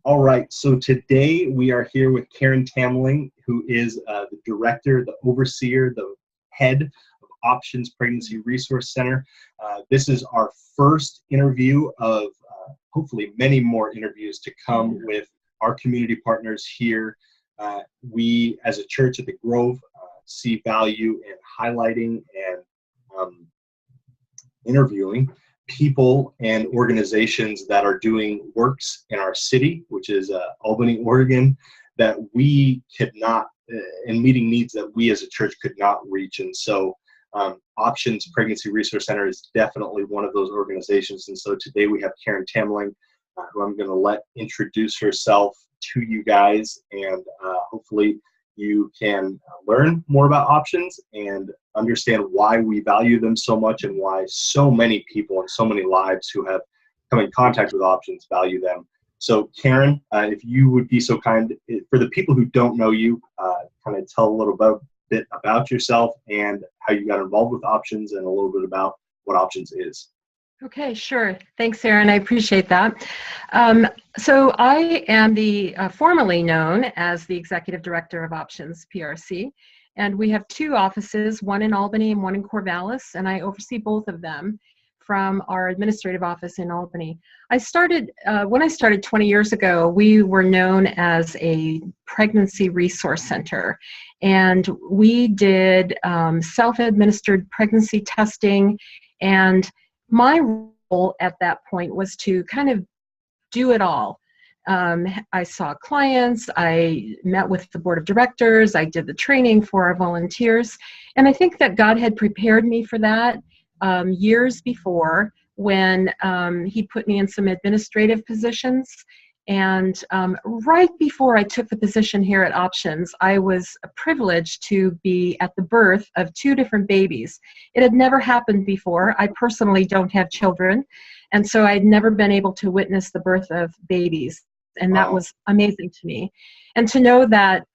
All right, so today we are here with Karen Tameling, who is the director, the overseer, the head of Options Pregnancy Resource Center. This is our first interview of hopefully many more interviews to come with our community partners here. We, as a church at the Grove, see value in highlighting and interviewing people and organizations that are doing works in our city, which is Albany, Oregon, that we could not, and meeting needs that we as a church could not reach. And so Options Pregnancy Resource Center is definitely one of those organizations. And so today we have Karen Tameling, who I'm going to let introduce herself to you guys, and hopefully you can learn more about options and understand why we value them so much and why so many people and so many lives who have come in contact with options value them. So Karen, if you would be so kind, for the people who don't know you, kind of tell a little bit about yourself and how you got involved with options and a little bit about what options is. Okay, sure. Thanks, Aaron. I appreciate that. So I am the formally known as the Executive Director of Options PRC, and we have two offices, one in Albany and one in Corvallis, and I oversee both of them from our administrative office in Albany. I started, when I started 20 years ago, we were known as a pregnancy resource center, and we did self-administered pregnancy testing, and my role at that point was to kind of do it all. I saw clients, I met with the board of directors, I did the training for our volunteers, and I think that God had prepared me for that years before when He put me in some administrative positions. And right before I took the position here at Options, I was privileged to be at the birth of two different babies. It had never happened before. I personally don't have children, and so I'd never been able to witness the birth of babies, and that was amazing to me. And to know that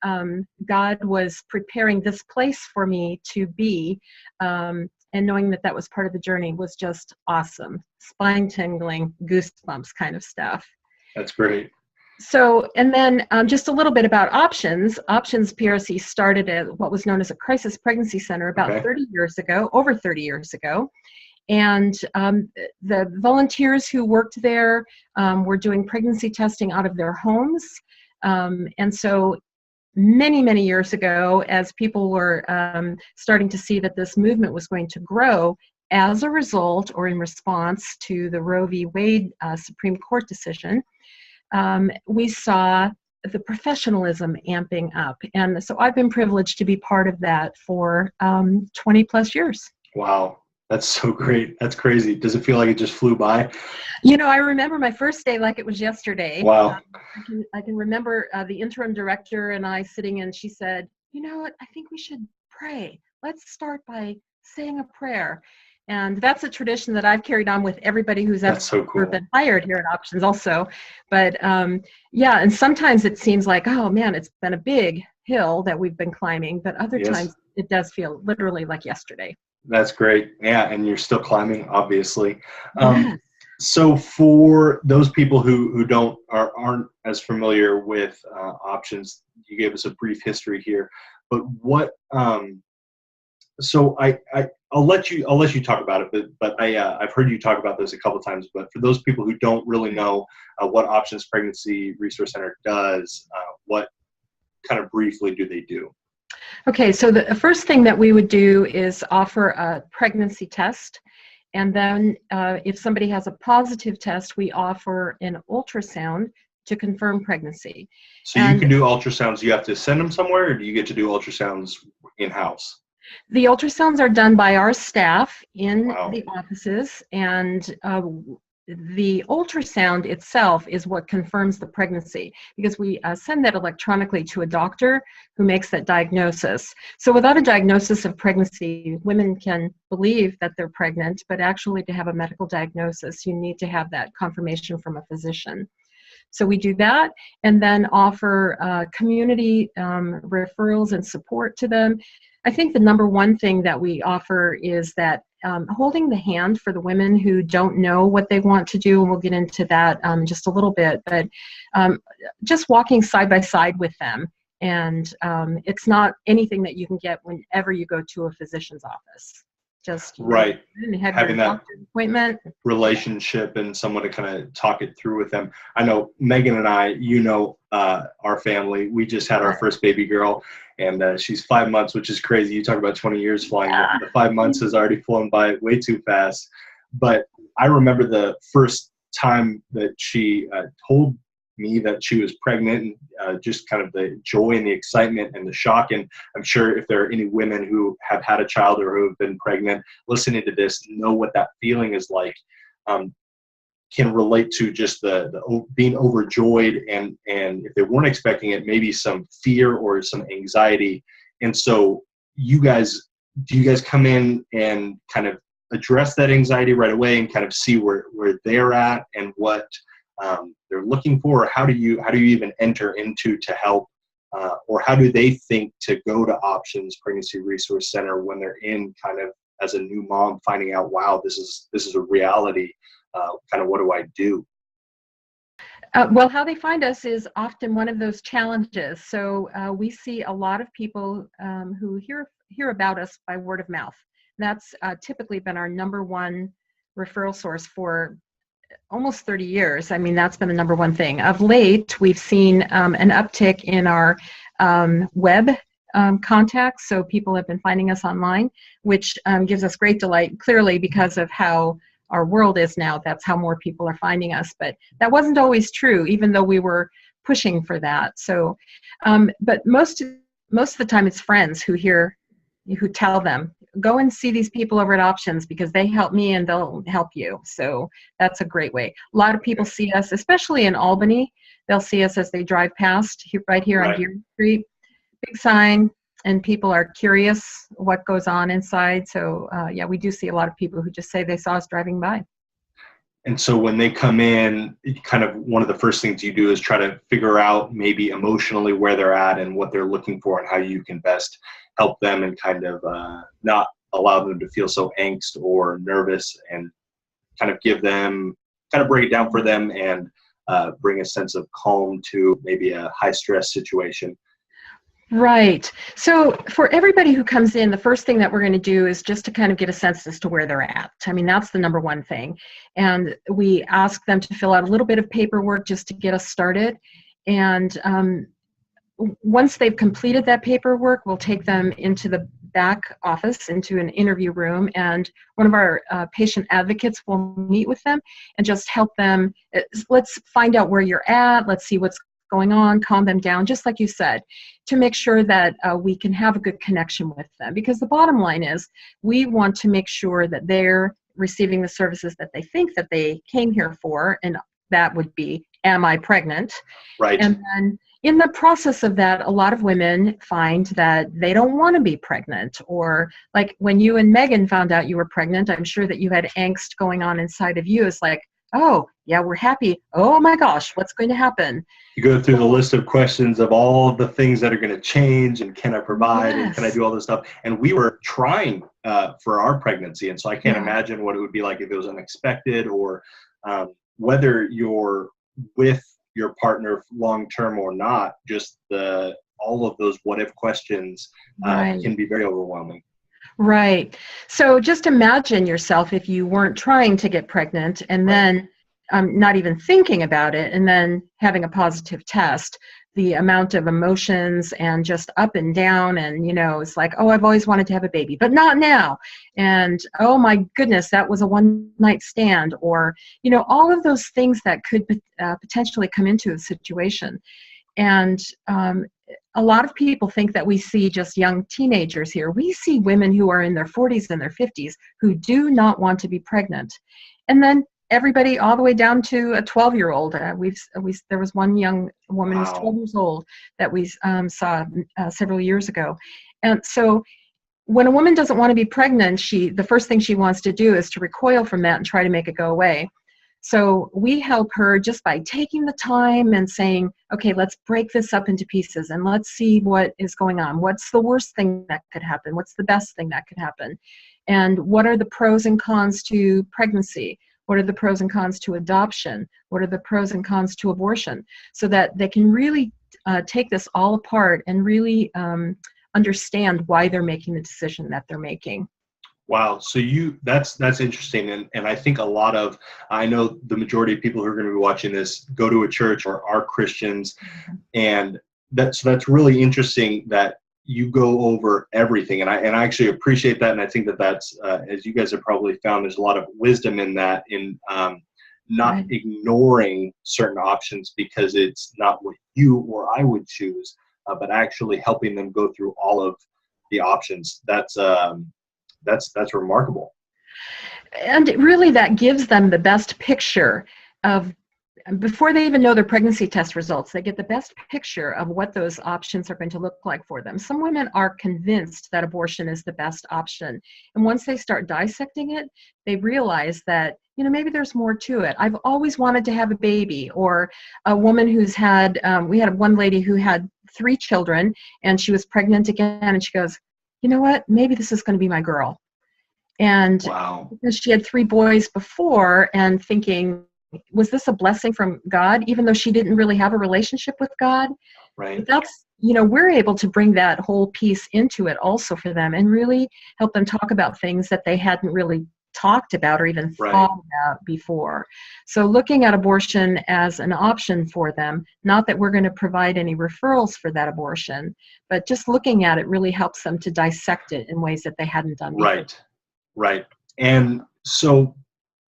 God was preparing this place for me to be, and knowing that that was part of the journey was just awesome. Spine-tingling, goosebumps kind of stuff. That's great. So, and then just a little bit about Options. Options PRC started at what was known as a crisis pregnancy center about 30 years ago, over 30 years ago. And the volunteers who worked there were doing pregnancy testing out of their homes. And so many, many years ago, as people were starting to see that this movement was going to grow, as a result or in response to the Roe v. Wade Supreme Court decision, we saw the professionalism amping up. And so I've been privileged to be part of that for 20 plus years. Wow, that's so great. That's crazy. Does it feel like it just flew by? You know, I remember my first day like it was yesterday. Wow. I can remember the interim director and I sitting, and she said, you know what, I think we should pray. Let's start by saying a prayer. And that's a tradition that I've carried on with everybody who's ever been hired here at Options also. But yeah, and sometimes it seems like, oh man, it's been a big hill that we've been climbing, but other times it does feel literally like yesterday. That's great. Yeah, and you're still climbing, obviously. So for those people who aren't as familiar with Options, you gave us a brief history here, but what, so I'll let you talk about it, but I've heard you talk about this a couple times. But for those people who don't really know what Options Pregnancy Resource Center does, what kind of briefly do they do? Okay, so the first thing that we would do is offer a pregnancy test, and then if somebody has a positive test, we offer an ultrasound to confirm pregnancy. So you can do ultrasounds. You have to send them somewhere, or do you get to do ultrasounds in-house? The ultrasounds are done by our staff in the offices, and the ultrasound itself is what confirms the pregnancy, because we send that electronically to a doctor who makes that diagnosis. So without a diagnosis of pregnancy, women can believe that they're pregnant, but actually to have a medical diagnosis, you need to have that confirmation from a physician. So we do that, and then offer community referrals and support to them. I think the number one thing that we offer is that holding the hand for the women who don't know what they want to do, and we'll get into that just a little bit, but just walking side by side with them. And it's not anything that you can get whenever you go to a physician's office. Just right, have having your that doctor appointment relationship and someone to kind of talk it through with them. I know Megan and I, our family, we just had our first baby girl, and she's 5 months, which is crazy. You talk about 20 years flying. Yeah. The 5 months has already flown by way too fast. But I remember the first time that she told me that she was pregnant, and just kind of the joy and the excitement and the shock. And I'm sure if there are any women who have had a child or who have been pregnant listening to this, know what that feeling is like, can relate to just the being overjoyed, and if they weren't expecting it, maybe some fear or some anxiety. And so do you guys come in and kind of address that anxiety right away and kind of see where they're at and what they're looking for? Or how do you even enter into to help, or how do they think to go to Options Pregnancy Resource Center when they're in kind of as a new mom, finding out, wow, this is a reality, kind of what do I do? Well, how they find us is often one of those challenges. So we see a lot of people who hear about us by word of mouth. That's typically been our number one referral source for almost 30 years. I mean, that's been the number one thing. Of late, we've seen an uptick in our web contacts. So people have been finding us online, which gives us great delight, clearly because of how our world is now. That's how more people are finding us. But that wasn't always true, even though we were pushing for that. So, but most of the time it's friends who tell them, go and see these people over at Options because they help me and they'll help you. So that's a great way. A lot of people see us, especially in Albany. They'll see us as they drive past right here on Geary Street. Big sign, and people are curious what goes on inside. So yeah, we do see a lot of people who just say they saw us driving by. And so when they come in, kind of one of the first things you do is try to figure out maybe emotionally where they're at and what they're looking for and how you can best help them and kind of not allow them to feel so angst or nervous, and kind of break it down for them and bring a sense of calm to maybe a high stress situation. Right. So for everybody who comes in, the first thing that we're going to do is just to kind of get a sense as to where they're at. I mean, that's the number one thing. And we ask them to fill out a little bit of paperwork just to get us started. And once they've completed that paperwork, we'll take them into the back office, into an interview room, and one of our patient advocates will meet with them and just help them. Let's find out where you're at. Let's see what's going on, calm them down, just like you said, to make sure that we can have a good connection with them. Because the bottom line is, we want to make sure that they're receiving the services that they think that they came here for, and that would be, am I pregnant? Right. And then in the process of that, a lot of women find that they don't want to be pregnant, or like when you and Megan found out you were pregnant, I'm sure that you had angst going on inside of you. It's like, oh, yeah, we're happy. Oh my gosh, what's going to happen? You go through the list of questions of all of the things that are going to change, and can I provide, Yes. and can I do all this stuff? And we were trying for our pregnancy, and so I can't imagine what it would be like if it was unexpected, or whether you're with your partner long-term or not, just all of those what-if questions can be very overwhelming. Right. So just imagine yourself if you weren't trying to get pregnant, and then not even thinking about it, and then having a positive test. The amount of emotions and just up and down, and it's like, oh, I've always wanted to have a baby, but not now. And oh my goodness, that was a one-night stand, or all of those things that could potentially come into a situation. And a lot of people think that we see just young teenagers here. We see women who are in their 40s and their 50s who do not want to be pregnant. And then everybody all the way down to a 12-year-old. There was one young woman who's 12 years old that we saw several years ago. And so when a woman doesn't want to be pregnant, the first thing she wants to do is to recoil from that and try to make it go away. So we help her just by taking the time and saying, okay, let's break this up into pieces and let's see what is going on. What's the worst thing that could happen? What's the best thing that could happen? And what are the pros and cons to pregnancy? What are the pros and cons to adoption? What are the pros and cons to abortion? So that they can really take this all apart and really understand why they're making the decision that they're making. Wow. So that's interesting. And I think I know the majority of people who are going to be watching this go to a church or are Christians. And that's really interesting that you go over everything. And I actually appreciate that. And I think that's, as you guys have probably found, there's a lot of wisdom in that, in not Right. ignoring certain options because it's not what you or I would choose, but actually helping them go through all of the options. That's remarkable. And really that gives them the best picture of, before they even know their pregnancy test results, they get the best picture of what those options are going to look like for them. Some women are convinced that abortion is the best option. And once they start dissecting it, they realize that, maybe there's more to it. I've always wanted to have a baby. Or a woman who's had, we had one lady who had 3 children and she was pregnant again, and she goes, you know what, maybe this is going to be my girl. And Wow. because she had 3 boys before, and thinking, was this a blessing from God, even though she didn't really have a relationship with God? Right. That's, we're able to bring that whole piece into it also for them and really help them talk about things that they hadn't really talked about or even thought about before. So looking at abortion as an option for them, not that we're going to provide any referrals for that abortion, but just looking at it really helps them to dissect it in ways that they hadn't done before. Right. And so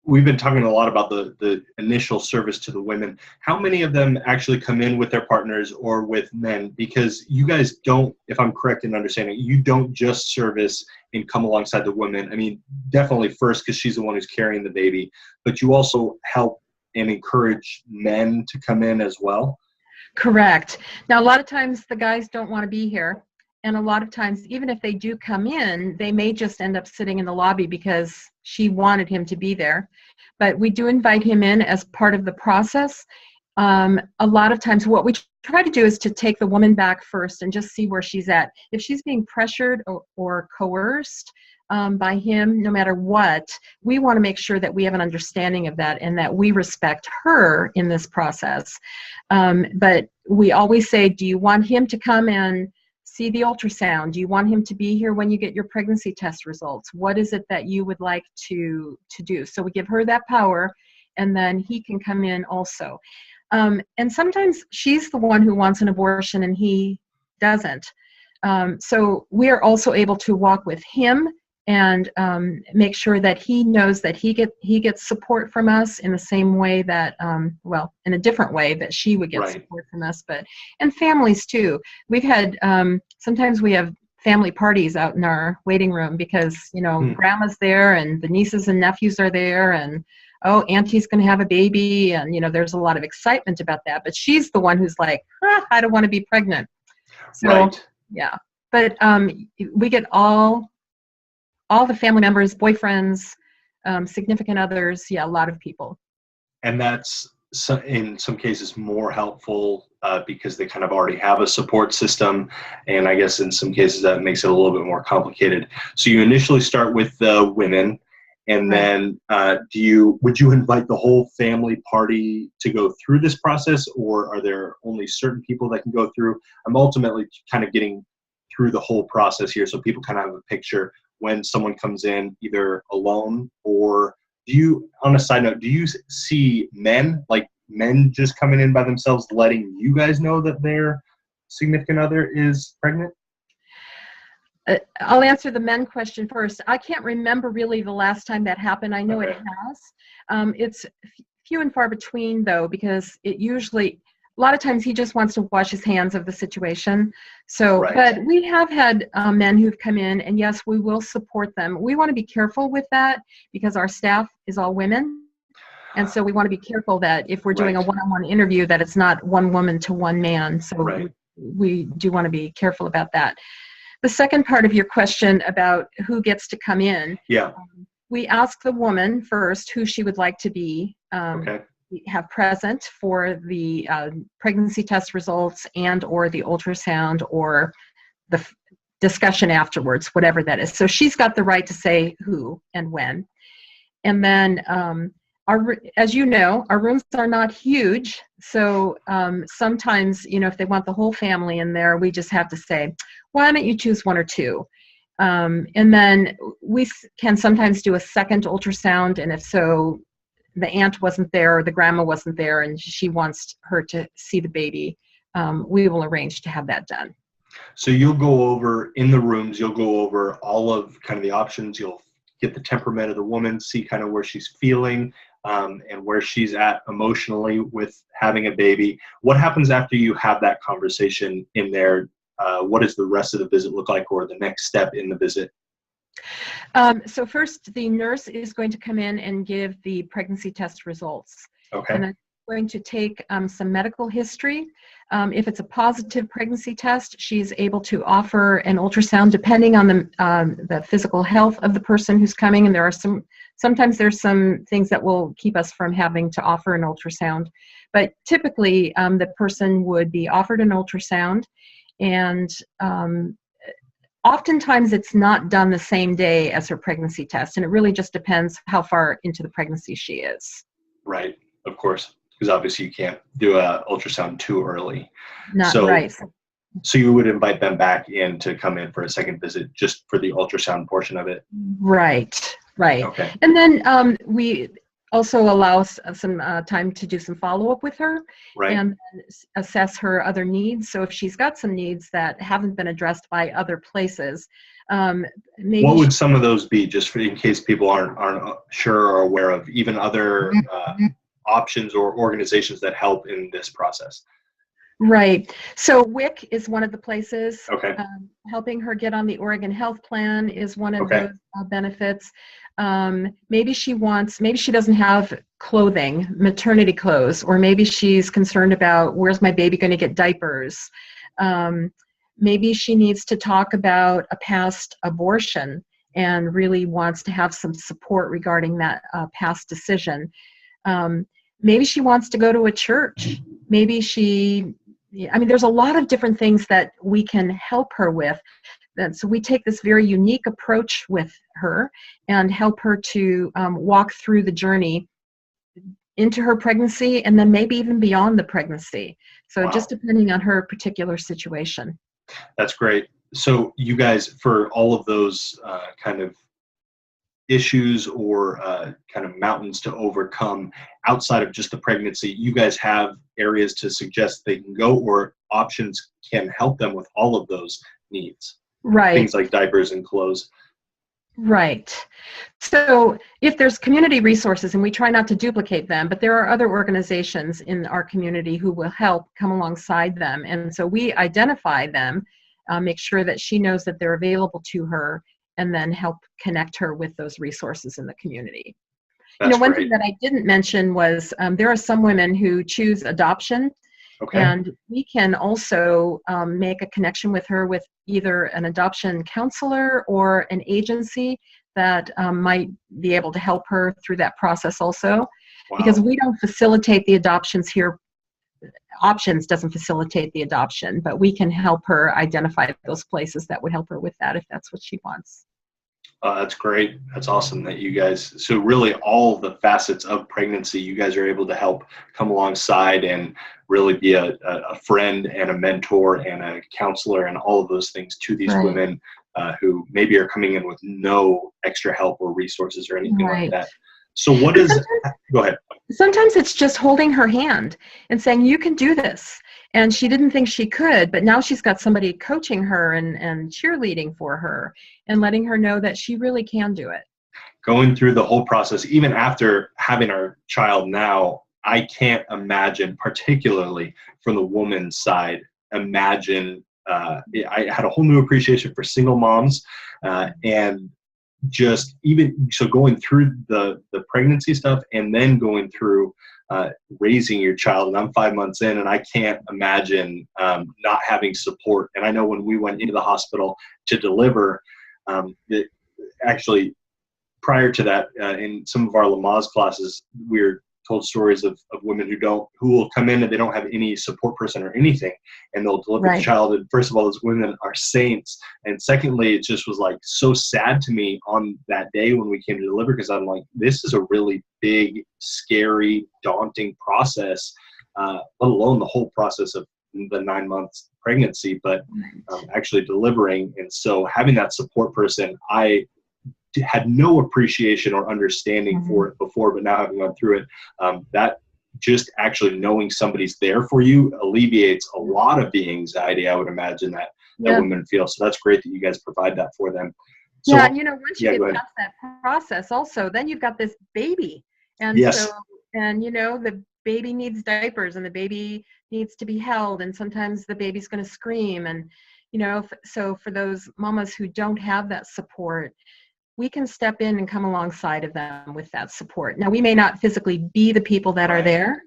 we've been talking a lot about the initial service to the women. How many of them actually come in with their partners or with men? Because you guys don't, if I'm correct in understanding, you don't just service and come alongside the women. I mean, definitely first because she's the one who's carrying the baby, but you also help and encourage men to come in as well? Correct. Now, a lot of times the guys don't want to be here. And a lot of times, even if they do come in, they may just end up sitting in the lobby because she wanted him to be there. But we do invite him in as part of the process. A lot of times what we try to do is to take the woman back first and just see where she's at. If she's being pressured or coerced by him, no matter what, we want to make sure that we have an understanding of that and that we respect her in this process. But we always say, do you want him to come and see the ultrasound? Do you want him to be here when you get your pregnancy test results? What is it that you would like to do? So we give her that power, and then he can come in also. And sometimes she's the one who wants an abortion and he doesn't. So we are also able to walk with him and make sure that he knows that he gets support from us in the same way that, in a different way that she would get support from us, and families too. We've had, sometimes we have family parties out in our waiting room because, grandma's there and the nieces and nephews are there, and auntie's going to have a baby, and, there's a lot of excitement about that, but she's the one who's like, I don't want to be pregnant. So, yeah, but we get all the family members, boyfriends, significant others, a lot of people. And that's in some cases more helpful because they kind of already have a support system. And I guess in some cases that makes it a little bit more complicated. So you initially start with the women, and then would you invite the whole family party to go through this process, or are there only certain people that can go through? I'm ultimately kind of getting through the whole process here so people kind of have a picture when someone comes in either alone, or on a side note, do you see men just coming in by themselves letting you guys know that their significant other is pregnant? I'll answer the men question first. I can't remember really the last time that happened. I know it has. It's few and far between though, because it usually, a lot of times he just wants to wash his hands of the situation. So, but we have had men who've come in, and yes, we will support them. We want to be careful with that because our staff is all women. And so we want to be careful that if we're doing a one-on-one interview, that it's not one woman to one man. So we do want to be careful about that. The second part of your question about who gets to come in. we ask the woman first who she would like to be Okay. have present for the pregnancy test results and or the ultrasound or the discussion afterwards, whatever that is. So she's got the right to say who and when. And then, as you know, our rooms are not huge. So sometimes, if they want the whole family in there, we just have to say, why don't you choose one or two? And then we can sometimes do a second ultrasound. And if so, the aunt wasn't there or the grandma wasn't there and she wants her to see the baby, we will arrange to have that done. So you'll go over in the rooms, you'll go over all of kind of the options. You'll get the temperament of the woman, see kind of where she's feeling and where she's at emotionally with having a baby. What happens after you have that conversation in there? What does the rest of the visit look like, or the next step in the visit? So first, the nurse is going to come in and give the pregnancy test results. Okay. And then going to take some medical history. If it's a positive pregnancy test, she's able to offer an ultrasound depending on the physical health of the person who's coming. And there are sometimes there's some things that will keep us from having to offer an ultrasound. But typically, the person would be offered an ultrasound, and oftentimes it's not done the same day as her pregnancy test, and it really just depends how far into the pregnancy she is. Right, of course, because obviously you can't do an ultrasound too early. Not right. So you would invite them back in to come in for a second visit just for the ultrasound portion of it? Right. Okay. And then we also allow some time to do some follow-up with her, right, and assess her other needs. So if she's got some needs that haven't been addressed by other places, maybe what would some of those be, just in case people aren't sure or aware of, even other options or organizations that help in this process? Right. So WIC is one of the places. Okay. Helping her get on the Oregon Health Plan is one of okay. those benefits. Maybe she doesn't have clothing, maternity clothes, or maybe she's concerned about where's my baby going to get diapers. Maybe she needs to talk about a past abortion and really wants to have some support regarding that past decision. Maybe she wants to go to a church. Maybe there's a lot of different things that we can help her with. And so we take this very unique approach with her and help her to walk through the journey into her pregnancy and then maybe even beyond the pregnancy. So wow. Just depending on her particular situation. That's great. So you guys, for all of those kind of issues or kind of mountains to overcome outside of just the pregnancy, you guys have areas to suggest they can go, or options can help them with all of those needs? Right. Things like diapers and clothes. Right. So if there's community resources, and we try not to duplicate them, but there are other organizations in our community who will help come alongside them. And so we identify them, make sure that she knows that they're available to her, and then help connect her with those resources in the community. That's one great. thing that I didn't mention was there are some women who choose adoption. Okay. And we can also make a connection with her with either an adoption counselor or an agency that might be able to help her through that process also. Wow. Because we don't facilitate the adoptions here. Options doesn't facilitate the adoption, but we can help her identify those places that would help her with that if that's what she wants. That's great. That's awesome that you guys, so really all the facets of pregnancy, you guys are able to help come alongside and really be a friend and a mentor and a counselor and all of those things to these right. women who maybe are coming in with no extra help or resources or anything right. like that. So what is, go ahead. Sometimes it's just holding her hand and saying, you can do this. And she didn't think she could, but now she's got somebody coaching her and cheerleading for her and letting her know that she really can do it. Going through the whole process, even after having our child now, I can't imagine, particularly from the woman's side, I had a whole new appreciation for single moms and just even so going through the pregnancy stuff and then going through raising your child. And I'm 5 months in and I can't imagine not having support. And I know when we went into the hospital to deliver, actually prior to that, in some of our Lamaze classes, we're told stories of women who will come in and they don't have any support person or anything, and they'll deliver the child. And first of all, those women are saints. And secondly, it just was like so sad to me on that day when we came to deliver, because I'm like, this is a really big, scary, daunting process, let alone the whole process of the 9 months pregnancy, but actually delivering. And so having that support person, I had no appreciation or understanding for it before, but now having gone through it, that just actually knowing somebody's there for you alleviates a lot of the anxiety, I would imagine, that women feel. So that's great that you guys provide that for them. So, and once you get past that process also, then you've got this baby. And the baby needs diapers, and the baby needs to be held, and sometimes the baby's going to scream. And, so for those mamas who don't have that support, we can step in and come alongside of them with that support. Now, we may not physically be the people that are there,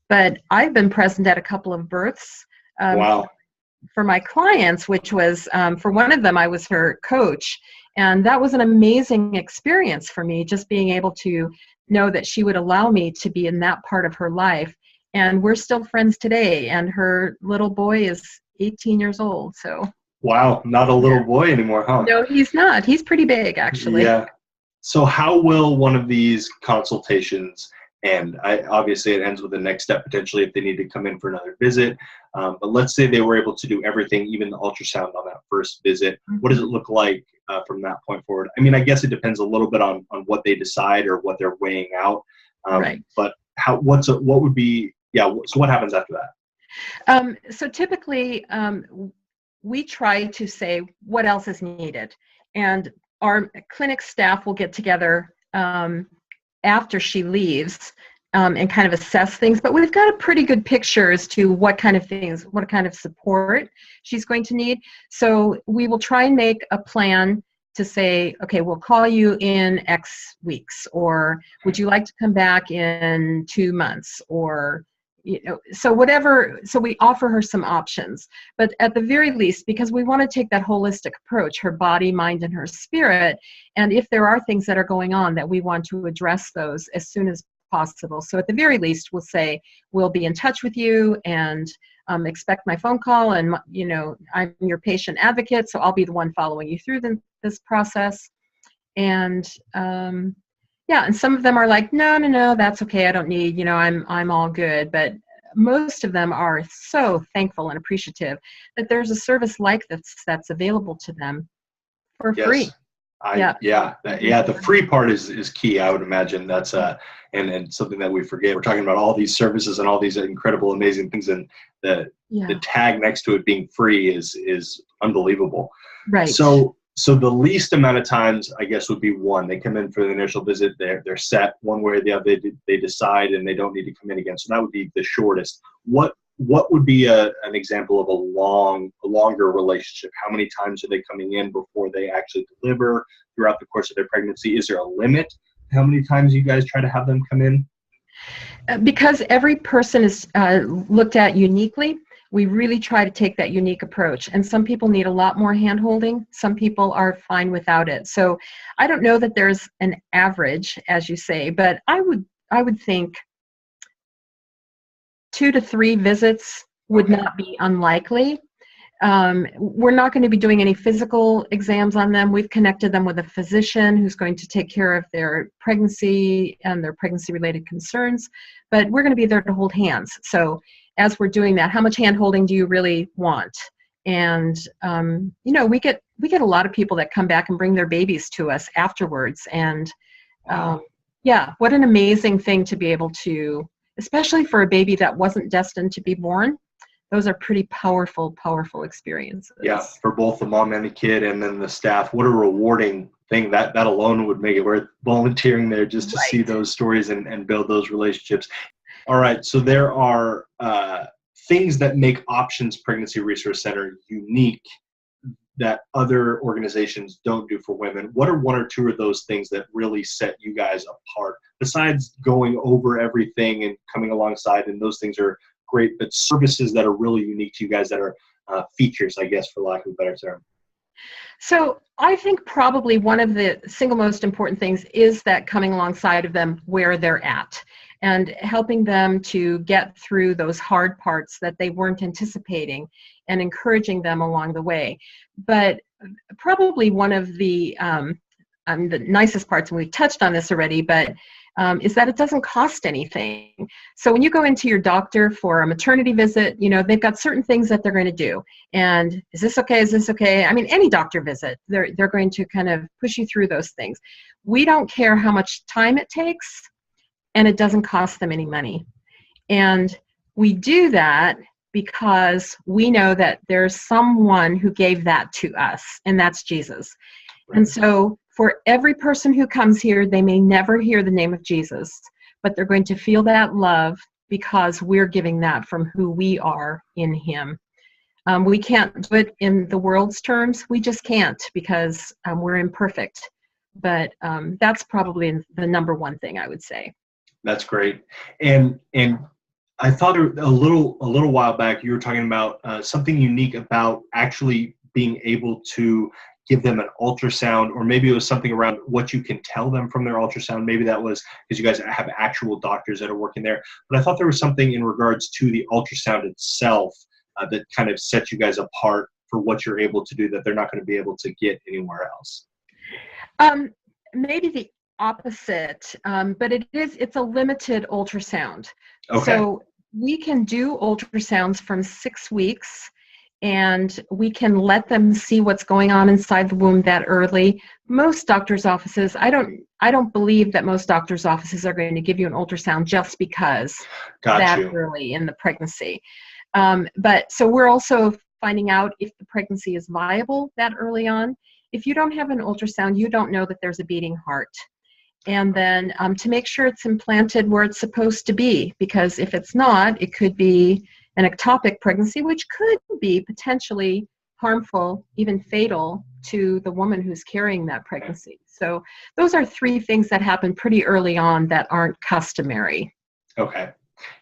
but I've been present at a couple of births for my clients, which was, for one of them, I was her coach. And that was an amazing experience for me, just being able to know that she would allow me to be in that part of her life. And we're still friends today. And her little boy is 18 years old, so. Wow, not a little boy anymore, huh? No, he's not. He's pretty big, actually. Yeah. So how will one of these consultations end? Obviously, it ends with the next step, potentially, if they need to come in for another visit. But let's say they were able to do everything, even the ultrasound on that first visit. What does it look like from that point forward? I mean, I guess it depends a little bit on what they decide or what they're weighing out. But so what happens after that? So typically, we try to say what else is needed, and our clinic staff will get together after she leaves and kind of assess things, but we've got a pretty good picture as to what kind of support she's going to need. So we will try and make a plan to say, okay, we'll call you in X weeks, or would you like to come back in 2 months, or so we offer her some options. But at the very least, because we want to take that holistic approach, her body, mind, and her spirit, and if there are things that are going on that we want to address those as soon as possible. So at the very least, we'll say, we'll be in touch with you, and expect my phone call, and I'm your patient advocate, so I'll be the one following you through this process. And and some of them are like, no, that's okay, I don't need, I'm all good. But most of them are so thankful and appreciative that there's a service like this that's available to them for free. The free part is key. I would imagine that's and something that we forget. We're talking about all these services and all these incredible, amazing things, and the tag next to it being free is unbelievable. Right. So the least amount of times, I guess, would be one. They come in for the initial visit. They're set one way or the other. They decide, and they don't need to come in again. So that would be the shortest. What would be an example of a longer relationship? How many times are they coming in before they actually deliver throughout the course of their pregnancy? Is there a limit how many times you guys try to have them come in? Because every person is looked at uniquely, we really try to take that unique approach. And some people need a lot more hand-holding. Some people are fine without it. So I don't know that there's an average, as you say, but I would think 2 to 3 visits would not be unlikely. We're not going to be doing any physical exams on them. We've connected them with a physician who's going to take care of their pregnancy and their pregnancy-related concerns, but we're going to be there to hold hands. So as we're doing that, how much hand-holding do you really want? And, we get a lot of people that come back and bring their babies to us afterwards. And, what an amazing thing to be able to, especially for a baby that wasn't destined to be born. Those are pretty powerful, powerful experiences. Yeah, for both the mom and the kid, and then the staff. What a rewarding thing. That alone would make it worth volunteering there just to see those stories and build those relationships. All right, so there are things that make Options Pregnancy Resource Center unique that other organizations don't do for women. What are 1 or 2 of those things that really set you guys apart? Besides going over everything and coming alongside, and those things are great, but services that are really unique to you guys that are features, I guess, for lack of a better term. So I think probably one of the single most important things is that coming alongside of them where they're at and helping them to get through those hard parts that they weren't anticipating and encouraging them along the way. But probably one of the nicest parts, and we've touched on this already, but is that it doesn't cost anything. So when you go into your doctor for a maternity visit, you know, they've got certain things that they're going to do. And is this okay? Is this okay? I mean, any doctor visit, they're going to kind of push you through those things. We don't care how much time it takes, and it doesn't cost them any money. And we do that because we know that there's someone who gave that to us, and that's Jesus. Right. And so for every person who comes here, they may never hear the name of Jesus, but they're going to feel that love because we're giving that from who we are in him. We can't do it in the world's terms. We just can't because we're imperfect. But that's probably the number one thing I would say. That's great. And I thought a little while back you were talking about something unique about actually being able to give them an ultrasound, or maybe it was something around what you can tell them from their ultrasound. Maybe that was because you guys have actual doctors that are working there. But I thought there was something in regards to the ultrasound itself that kind of sets you guys apart for what you're able to do that they're not going to be able to get anywhere else. Maybe the opposite, but it's a limited ultrasound. Okay. So we can do ultrasounds from 6 weeks, and we can let them see what's going on inside the womb that early. Most doctors' offices, I don't believe that most doctors' offices are going to give you an ultrasound just because that early in the pregnancy. But so we're also finding out if the pregnancy is viable that early on. If you don't have an ultrasound, you don't know that there's a beating heart. And then to make sure it's implanted where it's supposed to be, because if it's not, it could be an ectopic pregnancy, which could be potentially harmful, even fatal to the woman who's carrying that pregnancy. So those are 3 things that happen pretty early on that aren't customary. Okay.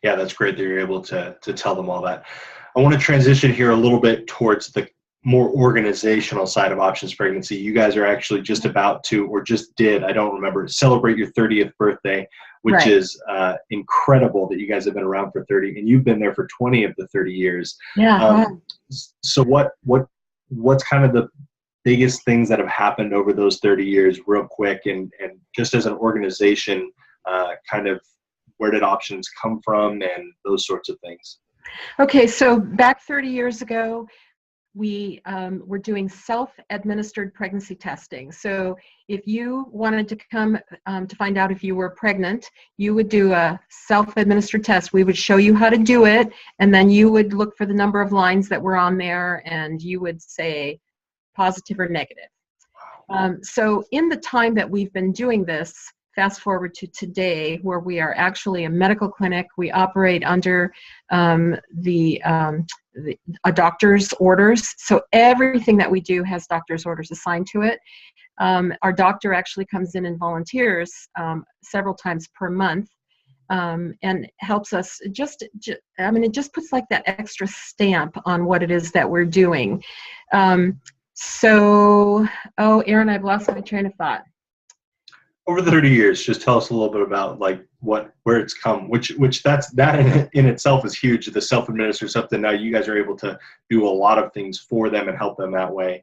Yeah, that's great that you're able to tell them all that. I want to transition here a little bit towards the more organizational side of Options Pregnancy. You guys are actually just about to, or just did, I don't remember, celebrate your 30th birthday, which right. is incredible that you guys have been around for 30, and you've been there for 20 of the 30 years. Yeah. So what's kind of the biggest things that have happened over those 30 years, real quick, and just as an organization, kind of where did Options come from and those sorts of things? Okay, so back 30 years ago, we were doing self-administered pregnancy testing. So if you wanted to come to find out if you were pregnant, you would do a self-administered test. We would show you how to do it, and then you would look for the number of lines that were on there, and you would say positive or negative. So in the time that we've been doing this, fast forward to today, where we are actually a medical clinic. We operate under a doctor's orders. So everything that we do has doctor's orders assigned to it. Our doctor actually comes in and volunteers several times per month and helps us it just puts like that extra stamp on what it is that we're doing. Aaron, I've lost my train of thought. Over the 30 years, just tell us a little bit about where it's come, which that in itself is huge, the self-administered stuff, that now you guys are able to do a lot of things for them and help them that way,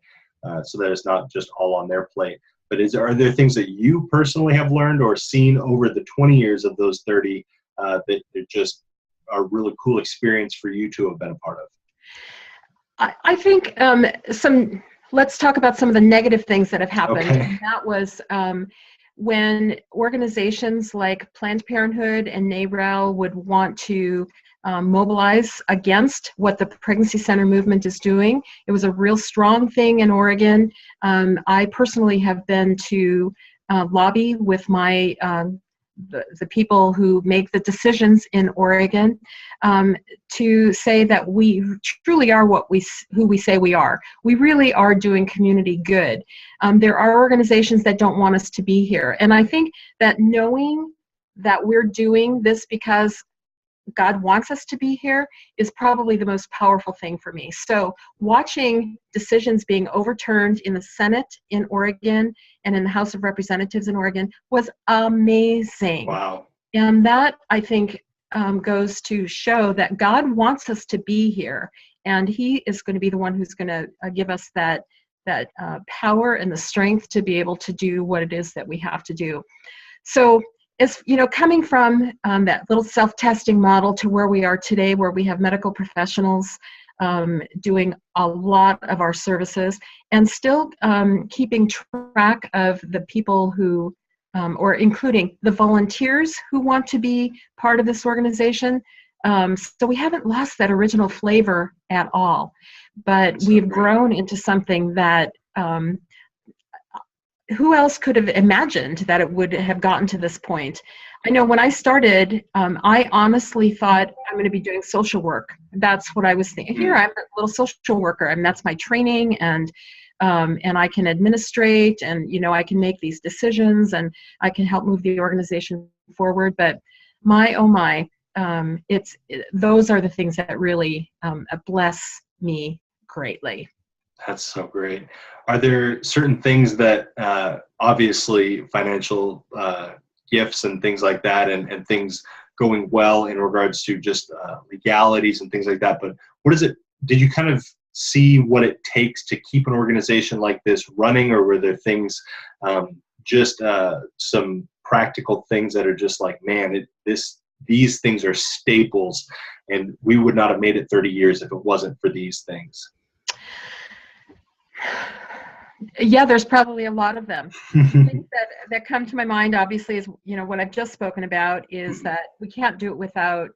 so that it's not just all on their plate. But are there things that you personally have learned or seen over the 20 years of those 30 that just are really cool experience for you to have been a part of? I think let's talk about some of the negative things that have happened. Okay. And that was when organizations like Planned Parenthood and NARAL would want to mobilize against what the pregnancy center movement is doing. It was a real strong thing in Oregon. I personally have been to lobby with my the people who make the decisions in Oregon to say that we truly are who we say we are. We really are doing community good. There are organizations that don't want us to be here. And I think that knowing that we're doing this because God wants us to be here is probably the most powerful thing for me. So watching decisions being overturned in the Senate in Oregon and in the House of Representatives in Oregon was amazing. Wow. And that, I think, goes to show that God wants us to be here, and He is going to be the one who's going to give us that power and the strength to be able to do what it is that we have to do. So, as you know, coming from that little self-testing model to where we are today, where we have medical professionals doing a lot of our services, and still keeping track of the people who, or including the volunteers who want to be part of this organization. So we haven't lost that original flavor at all, but we've grown into something that who else could have imagined that it would have gotten to this point? I know when I started, I honestly thought I'm going to be doing social work. That's what I was thinking. Here, I'm a little social worker, and that's my training, and I can administrate, and I can make these decisions, and I can help move the organization forward. But my, oh my, those are the things that really bless me greatly. That's so great. Are there certain things that obviously financial gifts and things like that, and things going well in regards to just legalities and things like that, but what is it, did you kind of see what it takes to keep an organization like this running, or were there things, just some practical things that are just like, man, these things are staples, and we would not have made it 30 years if it wasn't for these things? Yeah, there's probably a lot of them. Things that come to my mind, obviously, is what I've just spoken about, is that we can't do it without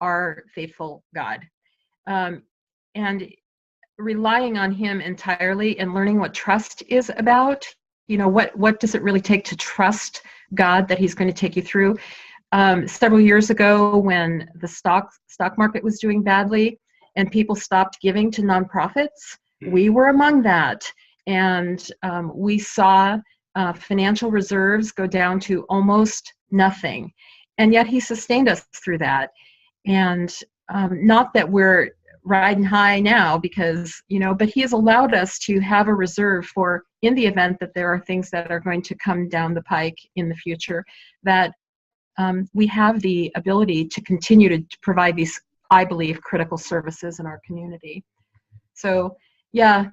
our faithful God, and relying on Him entirely, and learning what trust is about. What does it really take to trust God that He's going to take you through? Several years ago, when the stock market was doing badly and people stopped giving to nonprofits, we were among that. And we saw financial reserves go down to almost nothing. And yet He sustained us through that. And not that we're riding high now, because, but He has allowed us to have a reserve for, in the event that there are things that are going to come down the pike in the future, that we have the ability to continue to provide these, I believe, critical services in our community. So, yeah,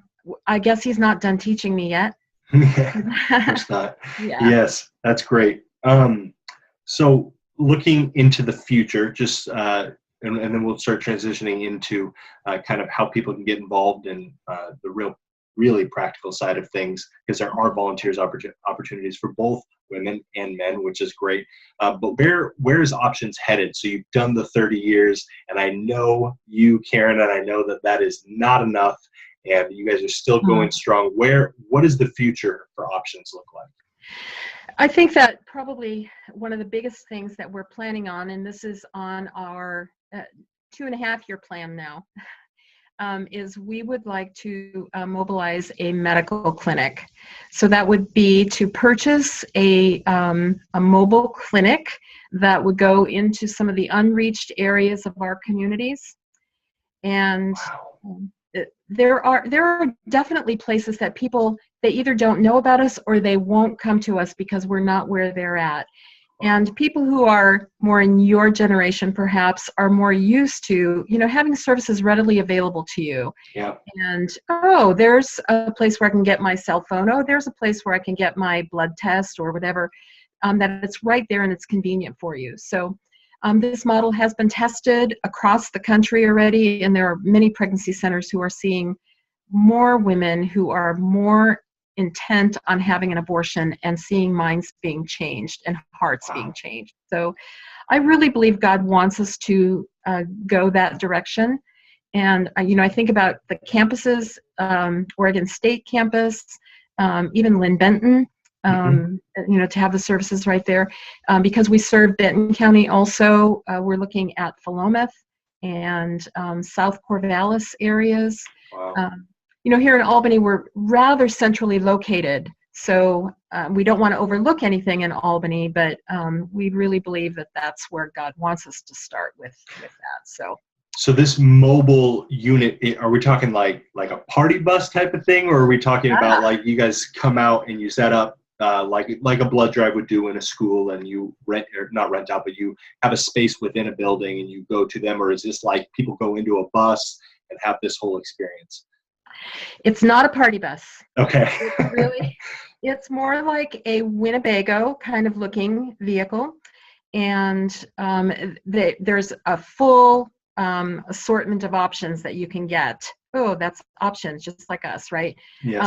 I guess He's not done teaching me yet. Of course not. Yeah. Yes, that's great. So looking into the future, just and then we'll start transitioning into kind of how people can get involved in the really practical side of things, because there are volunteers opportunities for both women and men, which is great. But where is Options headed? So you've done the 30 years, and I know you, Karen, and I know that is not enough, and you guys are still going strong. What does the future for Options look like? I think that probably one of the biggest things that we're planning on, and this is on our 2.5-year plan now, is we would like to mobilize a medical clinic. So that would be to purchase a mobile clinic that would go into some of the unreached areas of our communities. And there are definitely places that people, they either don't know about us or they won't come to us because we're not where they're at. And people who are more in your generation perhaps are more used to, having services readily available to you. Yeah. And, there's a place where I can get my cell phone. Oh, there's a place where I can get my blood test or whatever, that it's right there and it's convenient for you. So this model has been tested across the country already, and there are many pregnancy centers who are seeing more women who are more intent on having an abortion and seeing minds being changed and hearts being changed. So I really believe God wants us to go that direction. And, I think about the campuses, Oregon State campus, even Lynn Benton, to have the services right there. Because we serve Benton County also, we're looking at Philomath and South Corvallis areas. Wow. Here in Albany, we're rather centrally located. So we don't want to overlook anything in Albany, but we really believe that that's where God wants us to start with that. So this mobile unit, are we talking like a party bus type of thing, or are we talking about like you guys come out and you set up like a blood drive would do in a school, and you rent, or not rent out, but you have a space within a building and you go to them, or is this like people go into a bus and have this whole experience? It's not a party bus. Okay. It's more like a Winnebago kind of looking vehicle, and there's a full assortment of options that you can get. Oh, that's options, just like us, right? Yes.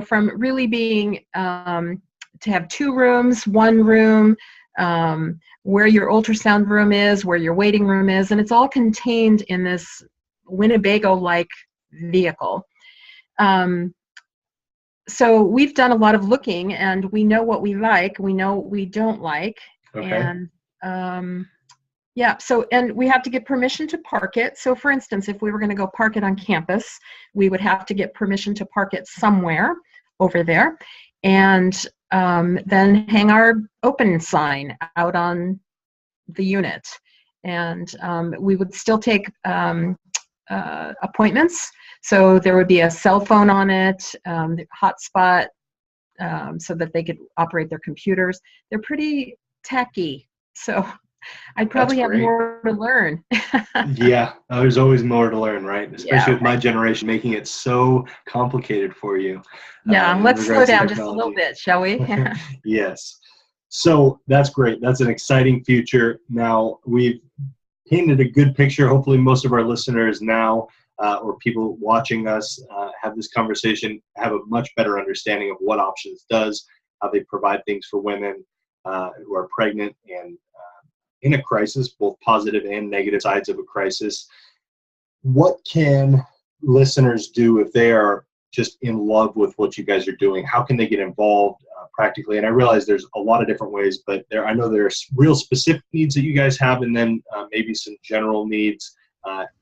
From really being to have 2 rooms, 1 room, where your ultrasound room is, where your waiting room is, and it's all contained in this Winnebago-like vehicle. So we've done a lot of looking, and we know what we like, we know what we don't like. Okay. And and we have to get permission to park it. So for instance, if we were going to go park it on campus, we would have to get permission to park it somewhere over there, and then hang our open sign out on the unit. And we would still take appointments. So there would be a cell phone on it, hotspot, so that they could operate their computers. They're pretty tacky, so I'd probably have more to learn. Yeah, there's always more to learn, right? Especially with my generation, making it so complicated for you. Yeah, let's slow down just a little bit, shall we? Yes. So that's great. That's an exciting future. Now, we've painted a good picture. Hopefully most of our listeners now, or people watching us have this conversation, have a much better understanding of what Options does, how they provide things for women who are pregnant and in a crisis, both positive and negative sides of a crisis. What can listeners do if they are just in love with what you guys are doing? How can they get involved practically? And I realize there's a lot of different ways, but I know there's real specific needs that you guys have, and then maybe some general needs.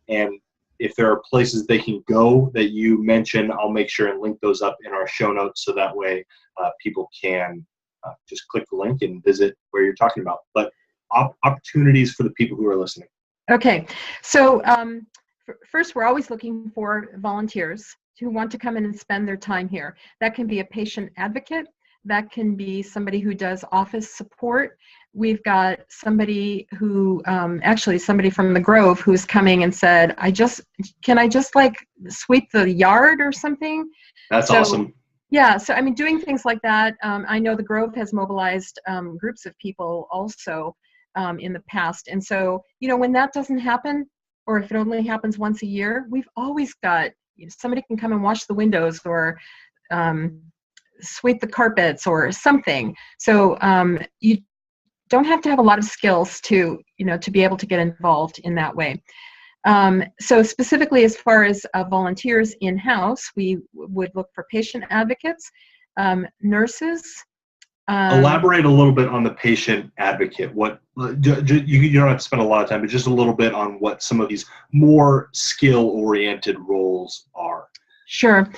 And if there are places they can go that you mention, I'll make sure and link those up in our show notes, so that way people can just click the link and visit where you're talking about. But opportunities for the people who are listening. Okay, so first, we're always looking for volunteers who want to come in and spend their time here. That can be a patient advocate. That can be somebody who does office support. We've got somebody who, actually somebody from the Grove, who's coming and said, can I just like sweep the yard or something? That's awesome. Yeah, so I mean, doing things like that. I know the Grove has mobilized groups of people also in the past. And so, when that doesn't happen, or if it only happens once a year, we've always got, somebody can come and wash the windows, or sweep the carpets or something. So you don't have to have a lot of skills to be able to get involved in that way. So specifically, as far as volunteers in-house, we would look for patient advocates, nurses. Elaborate a little bit on the patient advocate. What you don't have to spend a lot of time, but just a little bit on what some of these more skill-oriented roles are. Sure.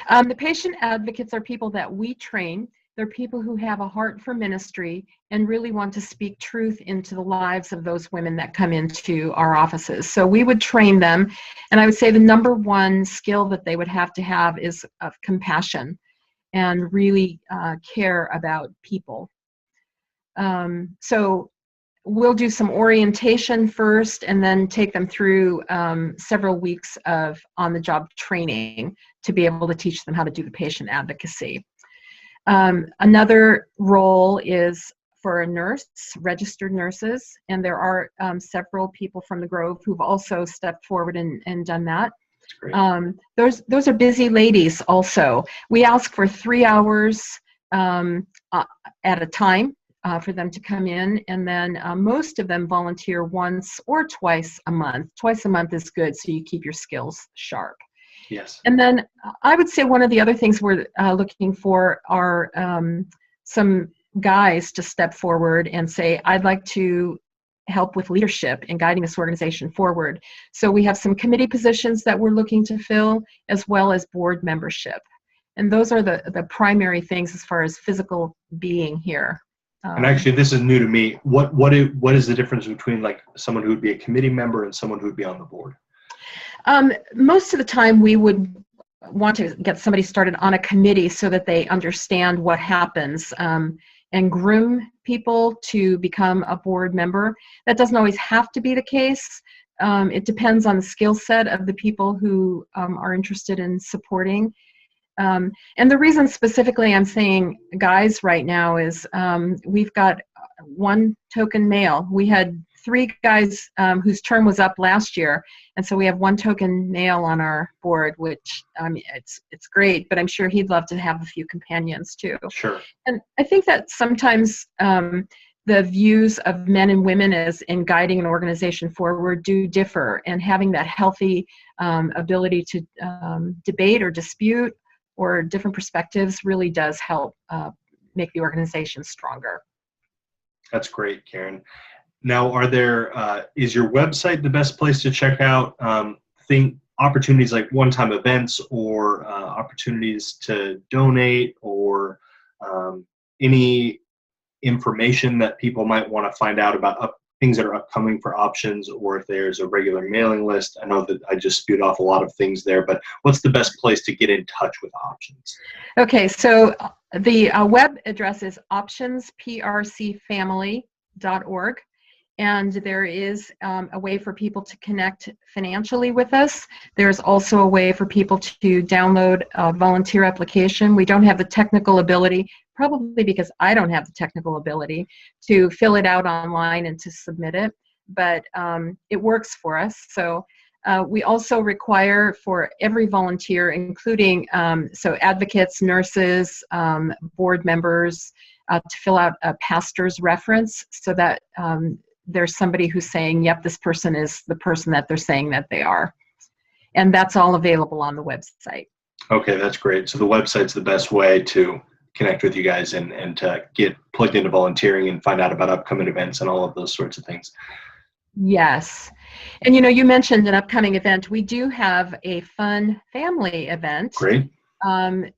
The patient advocates are people that we train. They're people who have a heart for ministry and really want to speak truth into the lives of those women that come into our offices. So we would train them, and I would say the number one skill that they would have to have is of compassion and really care about people. So we'll do some orientation first, and then take them through several weeks of on-the-job training to be able to teach them how to do the patient advocacy. Another role is for a nurse, registered nurses, and there are several people from the Grove who've also stepped forward and done that. Those are busy ladies also. We ask for 3 hours at a time for them to come in, and then most of them volunteer once or twice a month. Twice a month is good, so you keep your skills sharp. Yes. And then I would say one of the other things we're looking for are some guys to step forward and say, I'd like to help with leadership and guiding this organization forward. So we have some committee positions that we're looking to fill, as well as board membership. And those are the primary things as far as physical being here. And actually, this is new to me. What is the difference between like someone who would be a committee member and someone who would be on the board? Most of the time, we would want to get somebody started on a committee so that they understand what happens and groom people to become a board member. That doesn't always have to be the case. It depends on the skill set of the people who are interested in supporting. And the reason specifically I'm saying guys right now is we've got one token male. We had 3 guys whose term was up last year, and so we have 1 token male on our board, which it's great, but I'm sure he'd love to have a few companions too. Sure. And I think that sometimes the views of men and women as in guiding an organization forward do differ, and having that healthy ability to debate or dispute or different perspectives really does help make the organization stronger. That's great, Karen. Now, are there is your website the best place to check out opportunities like one-time events or opportunities to donate, or any information that people might want to find out about things that are upcoming for Options, or if there's a regular mailing list? I know that I just spewed off a lot of things there, but what's the best place to get in touch with Options? Okay, so the web address is optionsprcfamily.org. And there is a way for people to connect financially with us. There's also a way for people to download a volunteer application. We don't have the technical ability, probably because I don't have the technical ability, to fill it out online and to submit it, but it works for us. So we also require for every volunteer, including so advocates, nurses, board members, to fill out a pastor's reference, so that there's somebody who's saying, yep, this person is the person that they're saying that they are. And that's all available on the website. Okay, that's great. So the website's the best way to connect with you guys and to get plugged into volunteering and find out about upcoming events and all of those sorts of things. Yes. And you mentioned an upcoming event. We do have a fun family event. Great. On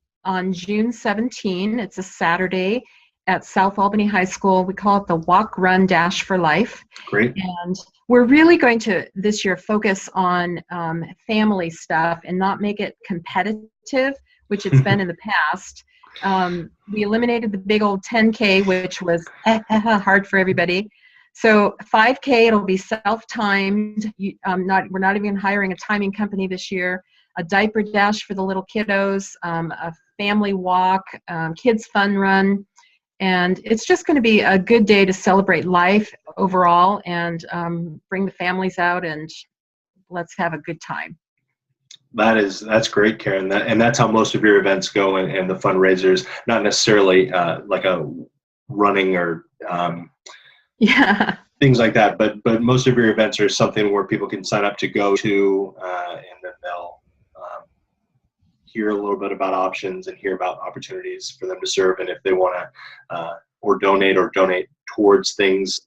June 17. It's a Saturday at South Albany High School. We call it the Walk, Run, Dash for Life. Great. And we're really going to, this year, focus on family stuff and not make it competitive, which it's been in the past. We eliminated the big old 10K, which was hard for everybody. So 5K, it'll be self-timed. We're not even hiring a timing company this year. A diaper dash for the little kiddos, a family walk, kids fun run. And it's just going to be a good day to celebrate life overall and bring the families out and let's have a good time. That's great, Karen. And that's how most of your events go, and the fundraisers, not necessarily like a running or things like that, but most of your events are something where people can sign up to go to, and then they'll hear a little bit about Options and hear about opportunities for them to serve, and if they want to or donate towards things.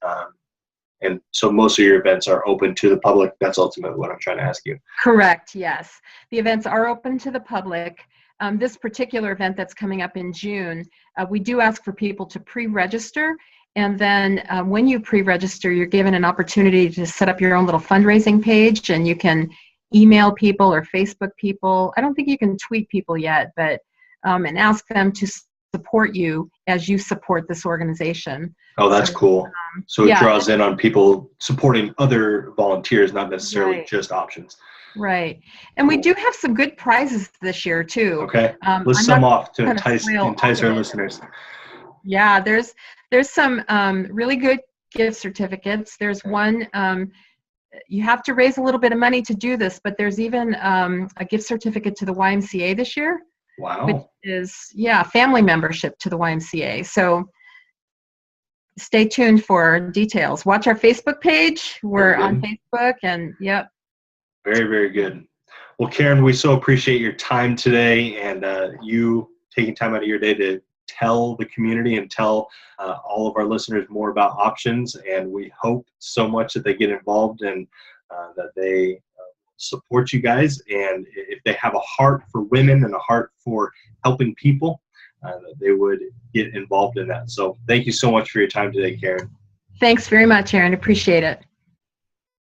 And so most of your events are open to the public. That's ultimately what I'm trying to ask you. Correct, yes. The events are open to the public. This particular event that's coming up in June, we do ask for people to pre-register. And then when you pre-register, you're given an opportunity to set up your own little fundraising page, and you can email people or Facebook people. I don't think you can tweet people yet, but and ask them to support you as you support this organization. Oh, that's cool. So it draws in on people supporting other volunteers, not necessarily just Options. Right. And we do have some good prizes this year too. Okay. List some off to entice our listeners. Yeah, there's some really good gift certificates. There's one, you have to raise a little bit of money to do this, but there's even a gift certificate to the YMCA this year. Wow. Which is, family membership to the YMCA. So stay tuned for details. Watch our Facebook page. We're on Facebook, and Very, very good. Well, Karen, we so appreciate your time today, and you taking time out of your day to tell the community and tell all of our listeners more about Options. And we hope so much that they get involved and that they support you guys, and if they have a heart for women and a heart for helping people, they would get involved in that. So thank you so much for your time today, Karen. Thanks very much, Aaron. Appreciate it.